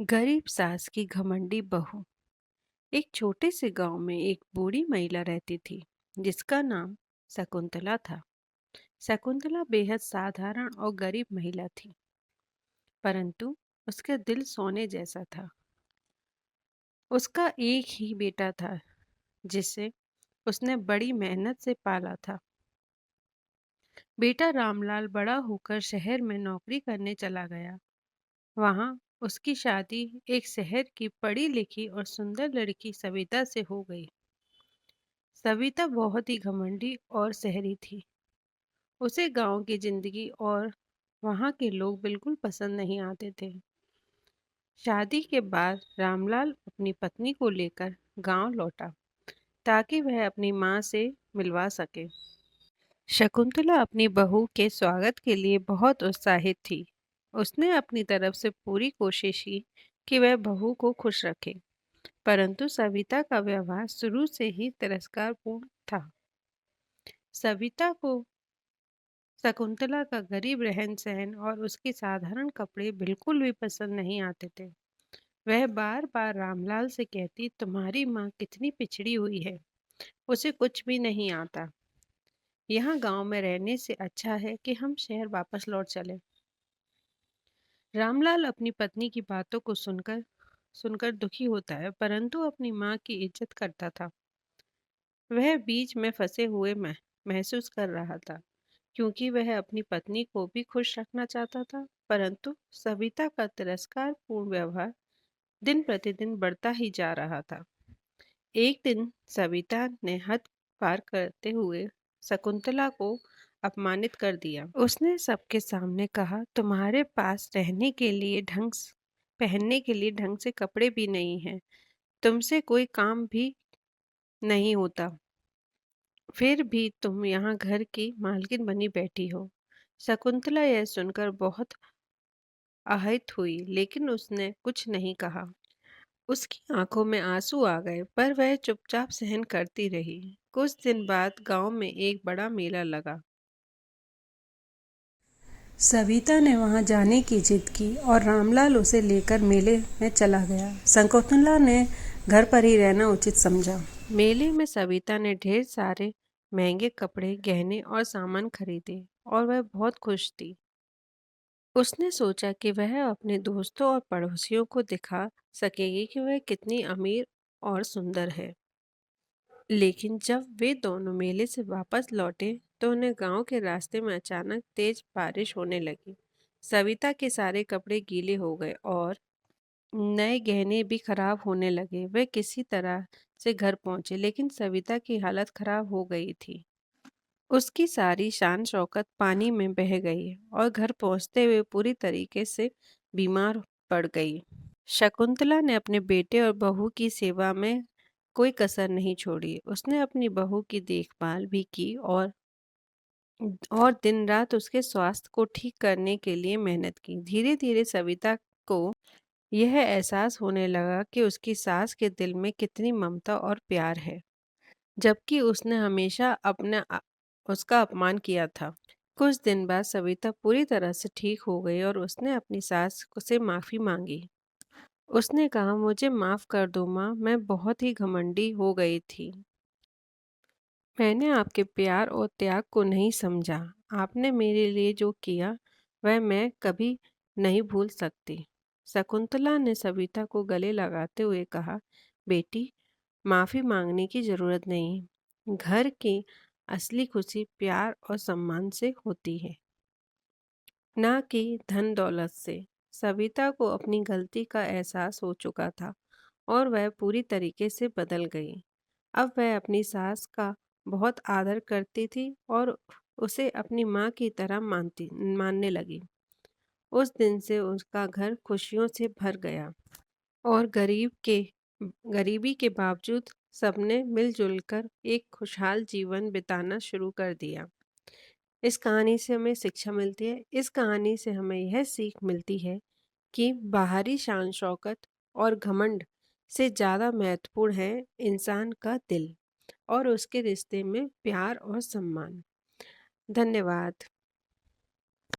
गरीब सास की घमंडी बहू। एक छोटे से गांव में एक बूढ़ी महिला रहती थी जिसका नाम शकुंतला था। शकुंतला बेहद साधारण और गरीब महिला थी, परंतु उसका दिल सोने जैसा था। उसका एक ही बेटा था जिसे उसने बड़ी मेहनत से पाला था। बेटा रामलाल बड़ा होकर शहर में नौकरी करने चला गया। वहां उसकी शादी एक शहर की पढ़ी लिखी और सुंदर लड़की सविता से हो गई। सविता बहुत ही घमंडी और शहरी थी। उसे गांव की जिंदगी और वहां के लोग बिल्कुल पसंद नहीं आते थे। शादी के बाद रामलाल अपनी पत्नी को लेकर गांव लौटा ताकि वह अपनी मां से मिलवा सके। शकुंतला अपनी बहू के स्वागत के लिए बहुत उत्साहित थी। उसने अपनी तरफ से पूरी कोशिश की कि वह बहू को खुश रखे, परंतु सविता का व्यवहार शुरू से ही तिरस्कारपूर्ण था। सविता को शकुंतला का गरीब रहन सहन और उसके साधारण कपड़े बिल्कुल भी पसंद नहीं आते थे। वह बार बार रामलाल से कहती, तुम्हारी माँ कितनी पिछड़ी हुई है, उसे कुछ भी नहीं आता। यहाँ गांव में रहने से अच्छा है कि हम शहर वापस लौट चले। रामलाल अपनी पत्नी की बातों को सुनकर सुनकर दुखी होता है, परंतु अपनी माँ की इज्जत करता था। वह बीच में फंसे हुए महसूस कर रहा था, क्योंकि वह अपनी पत्नी को भी खुश रखना चाहता था, परंतु सविता का तिरस्कारपूर्ण व्यवहार दिन प्रतिदिन बढ़ता ही जा रहा था। एक दिन सविता ने हद पार करते हुए शकुंतला को अपमानित कर दिया। उसने सबके सामने कहा, तुम्हारे पास पहनने के लिए ढंग से कपड़े भी नहीं हैं, तुमसे कोई काम भी नहीं होता, फिर भी तुम यहाँ घर की मालकिन बनी बैठी हो। शकुंतला यह सुनकर बहुत आहत हुई, लेकिन उसने कुछ नहीं कहा। उसकी आंखों में आंसू आ गए, पर वह चुपचाप सहन करती रही। कुछ दिन बाद गांव में एक बड़ा मेला लगा। सविता ने वहां जाने की जिद की और रामलाल उसे लेकर मेले में चला गया। शकुंतला ने घर पर ही रहना उचित समझा। मेले में सविता ने ढेर सारे महंगे कपड़े, गहने और सामान खरीदे और वह बहुत खुश थी। उसने सोचा कि वह अपने दोस्तों और पड़ोसियों को दिखा सकेगी कि वह कितनी अमीर और सुंदर है। लेकिन जब वे दोनों मेले से वापस लौटे तो उन्हें गांव के रास्ते में अचानक तेज बारिश होने लगी। सविता के सारे कपड़े गीले हो गए और नए गहने भी खराब होने लगे। वे किसी तरह से घर पहुंचे, लेकिन सविता की हालत खराब हो गई थी। उसकी सारी शान शौकत पानी में बह गई और घर पहुंचते हुए पूरी तरीके से बीमार पड़ गई। शकुंतला ने अपने बेटे और बहू की सेवा में कोई कसर नहीं छोड़ी। उसने अपनी बहू की देखभाल भी की और दिन रात उसके स्वास्थ्य को ठीक करने के लिए मेहनत की। धीरे धीरे सविता को यह एहसास होने लगा कि उसकी सास के दिल में कितनी ममता और प्यार है, जबकि उसने हमेशा उसका अपमान किया था। कुछ दिन बाद सविता पूरी तरह से ठीक हो गई और उसने अपनी सास से माफ़ी मांगी। उसने कहा, मुझे माफ़ कर दो माँ, मैं बहुत ही घमंडी हो गई थी। मैंने आपके प्यार और त्याग को नहीं समझा। आपने मेरे लिए जो किया वह मैं कभी नहीं भूल सकती। शकुंतला ने सविता को गले लगाते हुए कहा, बेटी, माफ़ी मांगने की ज़रूरत नहीं। घर की असली खुशी प्यार और सम्मान से होती है, ना कि धन दौलत से। सविता को अपनी गलती का एहसास हो चुका था और वह पूरी तरीके से बदल गई। अब वह अपनी सास का बहुत आदर करती थी और उसे अपनी माँ की तरह मानने लगी। उस दिन से उसका घर खुशियों से भर गया और गरीबी के बावजूद सबने मिलजुल कर एक खुशहाल जीवन बिताना शुरू कर दिया। इस कहानी से हमें शिक्षा मिलती है। इस कहानी से हमें यह सीख मिलती है कि बाहरी शान शौकत और घमंड से ज़्यादा महत्वपूर्ण है इंसान का दिल और उसके रिश्ते में प्यार और सम्मान। धन्यवाद।